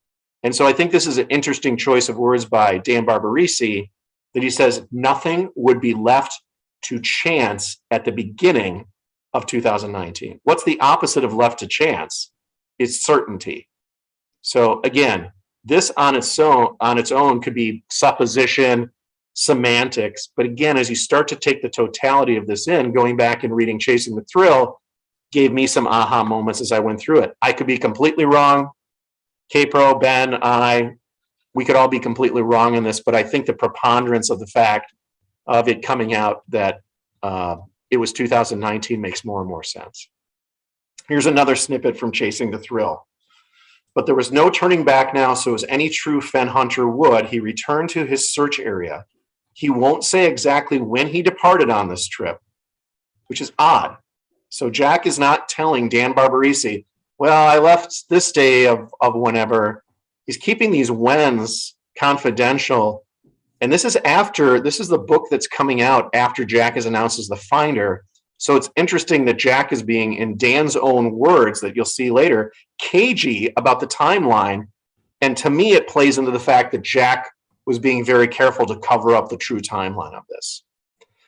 And so I think this is an interesting choice of words by Dan Barbarisi, that he says nothing would be left to chance at the beginning of 2019. What's the opposite of left to chance? It's certainty. So again, this on its own could be supposition, semantics. But again, as you start to take the totality of this in, going back and reading Chasing the Thrill gave me some aha moments as I went through it. I could be completely wrong. K-Pro, Ben, we could all be completely wrong in this, but I think the preponderance of the fact of it coming out that it was 2019 makes more and more sense. Here's another snippet from Chasing the Thrill. But there was no turning back now, so as any true fen hunter would, he returned to his search area. He won't say exactly when he departed on this trip, which is odd. So Jack is not telling Dan Barbarisi, well, I left this day of whenever. He's keeping these whens confidential. And this is the book that's coming out after Jack has announced as the finder. So it's interesting that Jack is being, in Dan's own words that you'll see later, cagey about the timeline. And to me, it plays into the fact that Jack was being very careful to cover up the true timeline of this.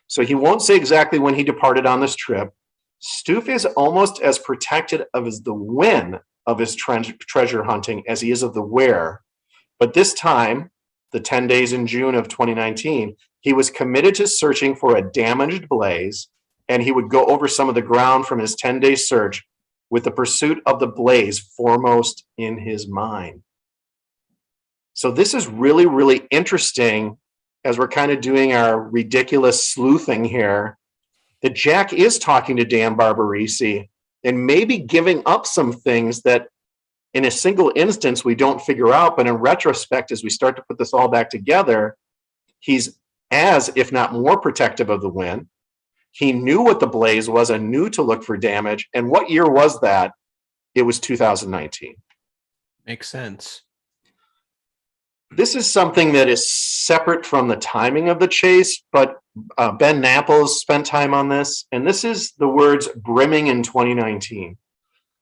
So he won't say exactly when he departed on this trip. Stoof is almost as protected of the when of his treasure hunting as he is of the where. But this time, the 10 days in June of 2019, he was committed to searching for a damaged blaze, and he would go over some of the ground from his 10-day search with the pursuit of the blaze foremost in his mind. So this is really, really interesting as we're kind of doing our ridiculous sleuthing here, that Jack is talking to Dan Barbarisi and maybe giving up some things that in a single instance we don't figure out, but in retrospect, as we start to put this all back together, he's as, if not more, protective of the win. He knew what the blaze was and knew to look for damage. And what year was that? It was 2019. Makes sense. This is something that is separate from the timing of the chase, but Ben Naples spent time on this, and this is the words brimming in 2019.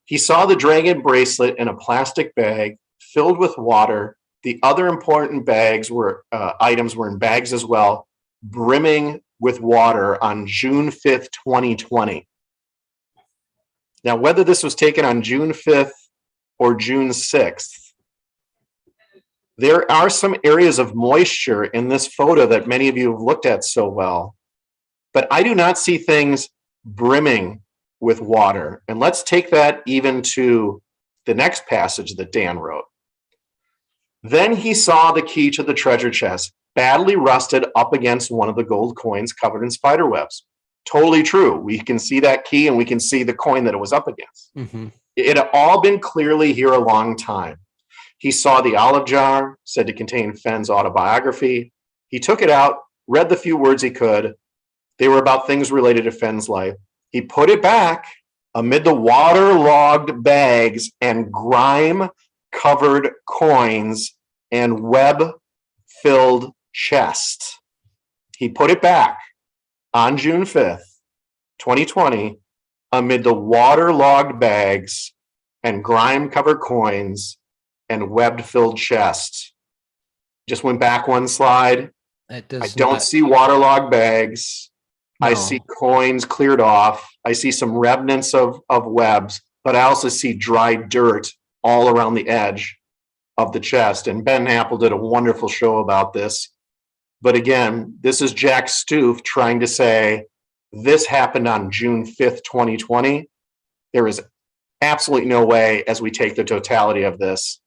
He saw the dragon bracelet in a plastic bag filled with water. The other important bags were items were in bags as well, brimming with water on June 5th, 2020. Now, whether this was taken on June 5th or June 6th, there are some areas of moisture in this photo that many of you have looked at so well, but I do not see things brimming with water. And let's take that even to the next passage that Dan wrote. Then he saw the key to the treasure chest, badly rusted up against one of the gold coins covered in spider webs. Totally true. We can see that key and we can see the coin that it was up against. Mm-hmm. It had all been clearly here a long time. He saw the olive jar, said to contain Fenn's autobiography. He took it out, read the few words he could. They were about things related to Fenn's life. He put it back amid the waterlogged bags and grime-covered coins and web-filled chest. He put it back on June 5th, 2020, amid the waterlogged bags and grime-covered coins and web-filled chest. Just went back one slide. I don't see waterlogged bags. No. I see coins cleared off. I see some remnants of webs, but I also see dry dirt all around the edge of the chest. And Ben Apple did a wonderful show about this. But again, this is Jack Stoof trying to say this happened on June 5th, 2020. There is absolutely no way, as we take the totality of this,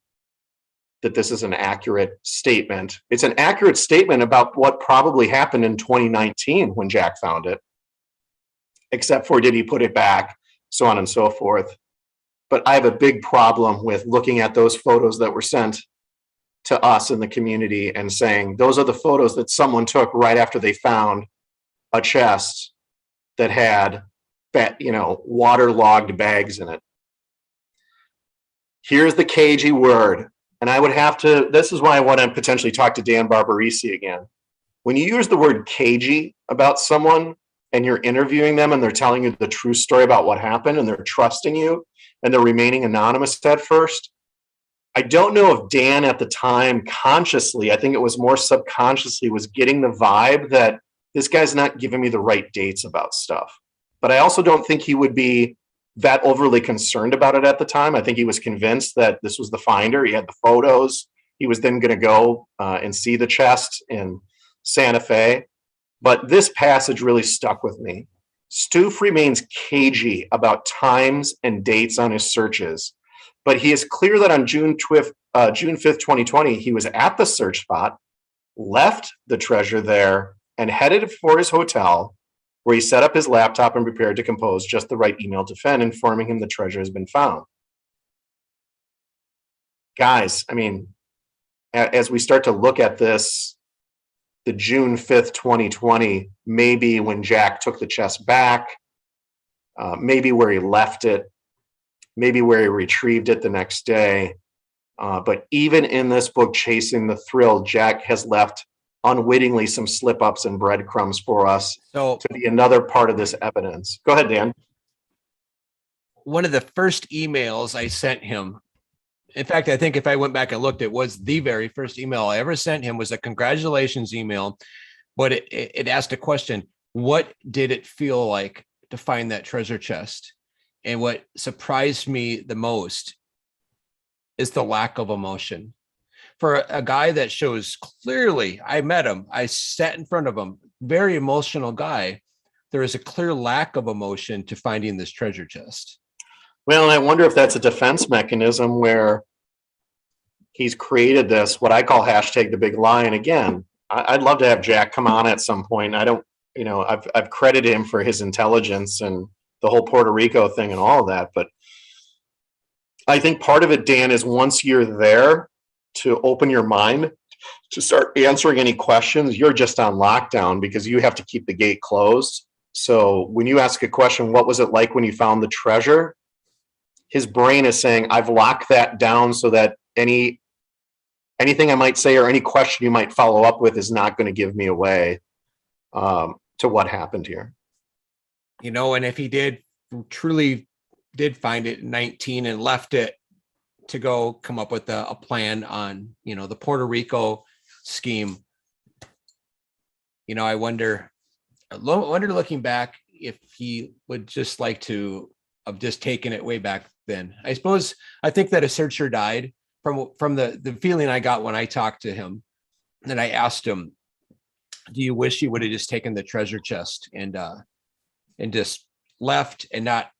that this is an accurate statement. It's an accurate statement about what probably happened in 2019 when Jack found it, except for did he put it back, so on and so forth. But I have a big problem with looking at those photos that were sent to us in the community and saying, those are the photos that someone took right after they found a chest that had, waterlogged bags in it. Here's the cagey word. And I would have to, this is why I want to potentially talk to Dan Barbarisi again. When you use the word cagey about someone and you're interviewing them and they're telling you the true story about what happened and they're trusting you and they're remaining anonymous at first, I don't know if Dan at the time consciously, I think it was more subconsciously, was getting the vibe that this guy's not giving me the right dates about stuff. But I also don't think he would be that overly concerned about it at the time. I think he was convinced that this was the finder. He had the photos. He was then going to go and see the chest in Santa Fe. But this passage really stuck with me. Stoof remains cagey about times and dates on his searches, but he is clear that on June 5th, 2020, he was at the search spot, left the treasure there, and headed for his hotel, where he set up his laptop and prepared to compose just the right email to Fenn, informing him the treasure has been found. Guys, I mean, as we start to look at this, the June 5th, 2020, maybe when Jack took the chest back, maybe where he left it, maybe where he retrieved it the next day. But even in this book, Chasing the Thrill, Jack has left unwittingly some slip-ups and breadcrumbs for us to be another part of this evidence. Go ahead, Dan. One of the first emails I sent him, in fact, I think if I went back and looked, it was the very first email I ever sent him, was a congratulations email, but it asked a question: what did it feel like to find that treasure chest? And what surprised me the most is the lack of emotion. For a guy that shows clearly, I met him, I sat in front of him, very emotional guy, there is a clear lack of emotion to finding this treasure chest. Well, and I wonder if that's a defense mechanism where he's created this, what I call hashtag the big lie. And again, I'd love to have Jack come on at some point. I don't, you know, I've credited him for his intelligence and the whole Puerto Rico thing and all of that. But I think part of it, Dan, is once you're there to open your mind to start answering any questions, you're just on lockdown because you have to keep the gate closed. So when you ask a question, what was it like when you found the treasure? His brain is saying, I've locked that down so that anything I might say or any question you might follow up with is not going to give me away to what happened here. You know, and if he truly did find it in 19 and left it to go come up with a plan on, you know, the Puerto Rico scheme, you know, I wonder looking back if he would just like to have just taken it way back then. I think that a searcher died from the feeling I got when I talked to him. And I asked him, do you wish you would have just taken the treasure chest and just left and not,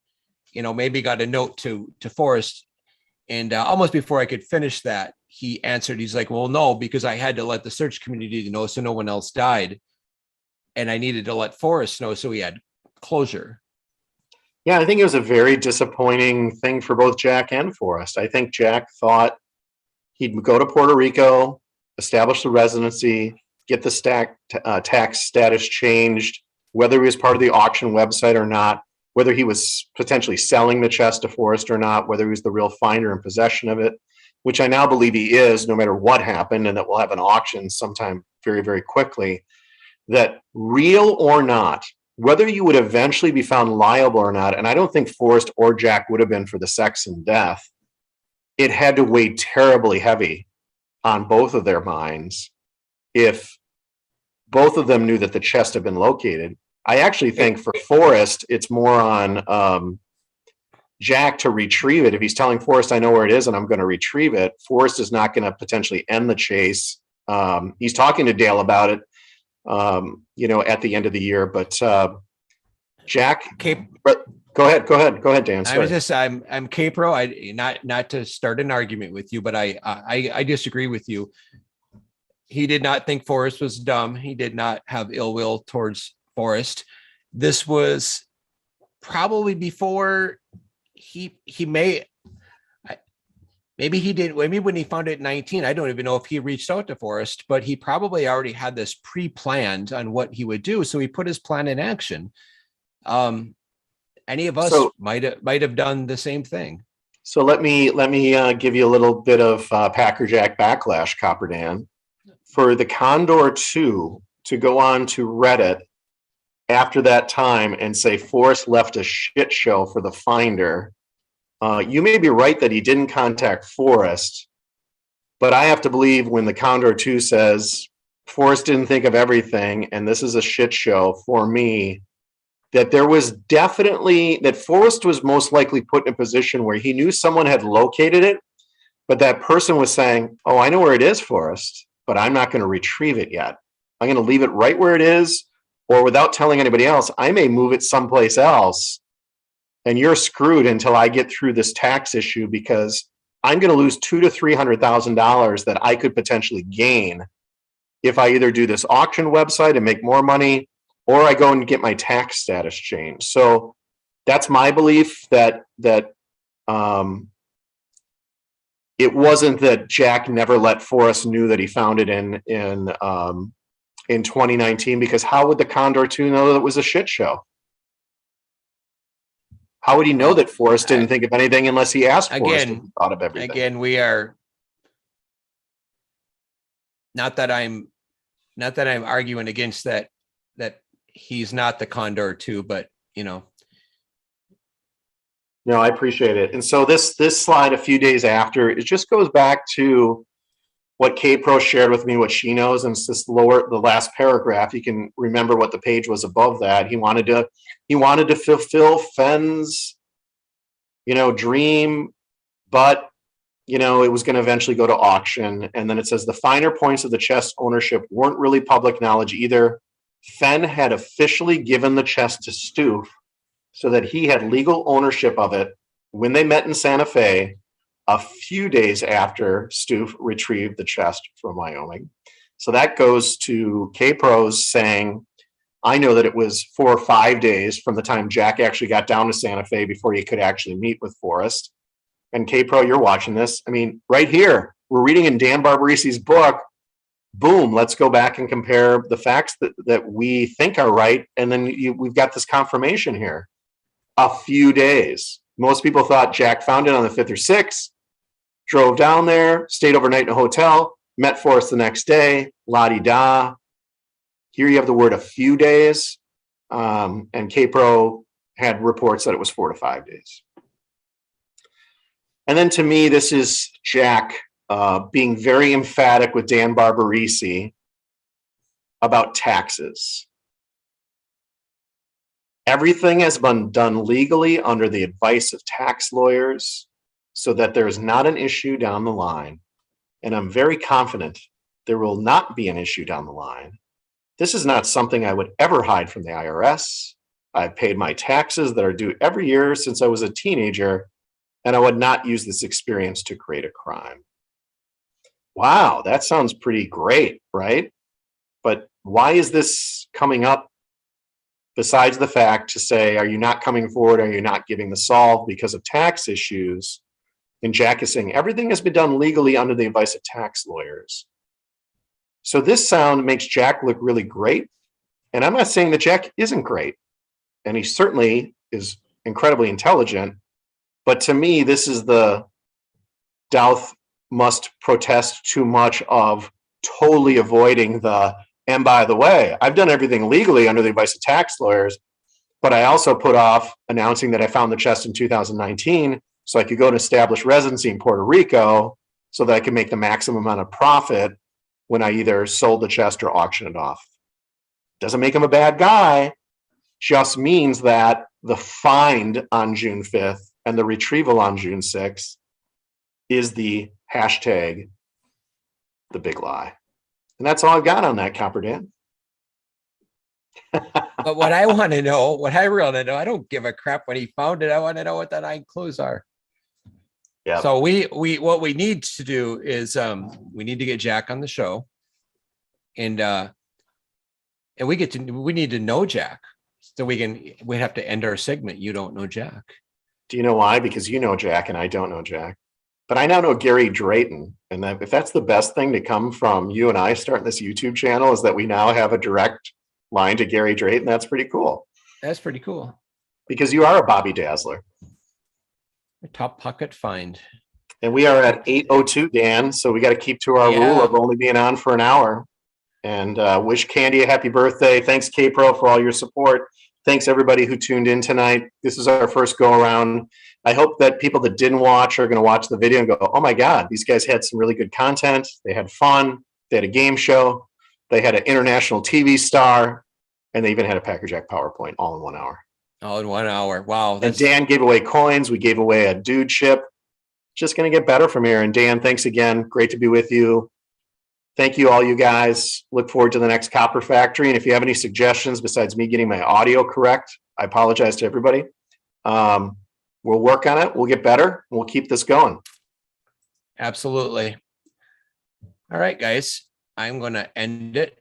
you know, maybe got a note to Forrest? And almost before I could finish that, he answered, he's like, well, no, because I had to let the search community know so no one else died. And I needed to let Forrest know so he had closure. Yeah, I think it was a very disappointing thing for both Jack and Forrest. I think Jack thought he'd go to Puerto Rico, establish the residency, get the tax status changed, whether he was part of the auction website or not, whether he was potentially selling the chest to Forrest or not, whether he was the real finder in possession of it, which I now believe he is, no matter what happened, and that we'll have an auction sometime very, very quickly, that real or not, whether you would eventually be found liable or not, and I don't think Forrest or Jack would have been for the sex and death, it had to weigh terribly heavy on both of their minds if both of them knew that the chest had been located. I actually think for Forrest, it's more on Jack to retrieve it. If he's telling Forrest, I know where it is and I'm going to retrieve it, Forrest is not going to potentially end the chase. He's talking to Dale about it, you know, at the end of the year. But Jack, go ahead, Dan. Sorry. I'm Capro. Not to start an argument with you, but I disagree with you. He did not think Forrest was dumb. He did not have ill will towards Forrest. This was probably before maybe he did. Maybe when he found it at 19, I don't even know if he reached out to Forrest, but he probably already had this pre-planned on what he would do. So he put his plan in action. Any of us might have done the same thing. So let me give you a little bit of Packer Jack backlash, Copper Dan. For the Condor 2 to go on to Reddit after that time and say Forrest left a shit show for the finder, you may be right that he didn't contact Forrest, but I have to believe when the Condor 2 says Forrest didn't think of everything and this is a shit show for me, that there was definitely, that Forrest was most likely put in a position where he knew someone had located it, but that person was saying, oh, I know where it is, Forrest, but I'm not going to retrieve it yet. I'm going to leave it right where it is, or without telling anybody else, I may move it someplace else, and you're screwed until I get through this tax issue because I'm going to lose $200,000 to $300,000 that I could potentially gain if I either do this auction website and make more money, or I go and get my tax status changed. So that's my belief that it wasn't that Jack never let Forrest knew that he found it in 2019, because how would the Condor 2 know that it was a shit show? How would he know that Forrest didn't think of anything unless he asked Forrest if he thought of everything? Again, we are not that I'm arguing against that he's not the Condor 2, but you know. No, I appreciate it. And so this slide a few days after, it just goes back to what K-Pro shared with me, what she knows, and it's this the last paragraph. You can remember what the page was above that. He wanted to fulfill Fenn's, you know, dream, but you know, it was going to eventually go to auction. And then it says the finer points of the chest ownership weren't really public knowledge either. Fenn had officially given the chest to Stoof so that he had legal ownership of it when they met in Santa Fe a few days after Stoof retrieved the chest from Wyoming. So that goes to K-Pros saying, I know that it was 4 or 5 days from the time Jack actually got down to Santa Fe before he could actually meet with Forrest. And K-Pro, you're watching this. I mean, right here, we're reading in Dan Barbarisi's book. Boom, let's go back and compare the facts that we think are right. And then we've got this confirmation here. A few days. Most people thought Jack found it on the 5th or 6th, drove down there, stayed overnight in a hotel, met Forrest the next day, la-di-da. Here you have the word a few days, and K-Pro had reports that it was 4 to 5 days. And then to me, this is Jack being very emphatic with Dan Barbarisi about taxes. Everything has been done legally under the advice of tax lawyers so that there is not an issue down the line. And I'm very confident there will not be an issue down the line. This is not something I would ever hide from the IRS. I've paid my taxes that are due every year since I was a teenager, and I would not use this experience to create a crime. Wow, that sounds pretty great, right? But why is this coming up besides the fact to say, are you not coming forward? Are you not giving the solve because of tax issues? And Jack is saying everything has been done legally under the advice of tax lawyers. So this sound makes Jack look really great. And I'm not saying that Jack isn't great. And he certainly is incredibly intelligent. But to me, this is the Douth must protest too much of totally avoiding the, and by the way, I've done everything legally under the advice of tax lawyers, but I also put off announcing that I found the chest in 2019 so I could go and establish residency in Puerto Rico so that I could make the maximum amount of profit when I either sold the chest or auctioned it off. Doesn't make him a bad guy, just means that the find on June 5th and the retrieval on June 6th is the hashtag, the big lie. And that's all I've got on that, Copper Dan. But what I want to know, what I really want to know, I don't give a crap when he found it. I want to know what the 9 clues are. Yeah. So what we need to do is we need to get Jack on the show, and we need to know Jack, so we have to end our segment. You don't know Jack. Do you know why? Because you know Jack and I don't know Jack. But I now know Gary Drayton. And that, if that's the best thing to come from you and I starting this YouTube channel, is that we now have a direct line to Gary Drayton. That's pretty cool. That's pretty cool. Because you are a Bobby Dazzler. A top pocket find. And we are at 8:02, Dan. So we got to keep to our rule of only being on for an hour. And wish Candy a happy birthday. Thanks, K-Pro, for all your support. Thanks, everybody who tuned in tonight. This is our first go around. I hope that people that didn't watch are going to watch the video and go, oh my God, these guys had some really good content. They had fun. They had a game show. They had an international TV star. And they even had a Packer Jack PowerPoint all in 1 hour. All in 1 hour. Wow. And Dan gave away coins. We gave away a dude ship. Just going to get better from here. And Dan, thanks again. Great to be with you. Thank you, all you guys. Look forward to the next Copper Factory. And if you have any suggestions besides me getting my audio correct, I apologize to everybody. We'll work on it. We'll get better. We'll keep this going. Absolutely. All right, guys. I'm going to end it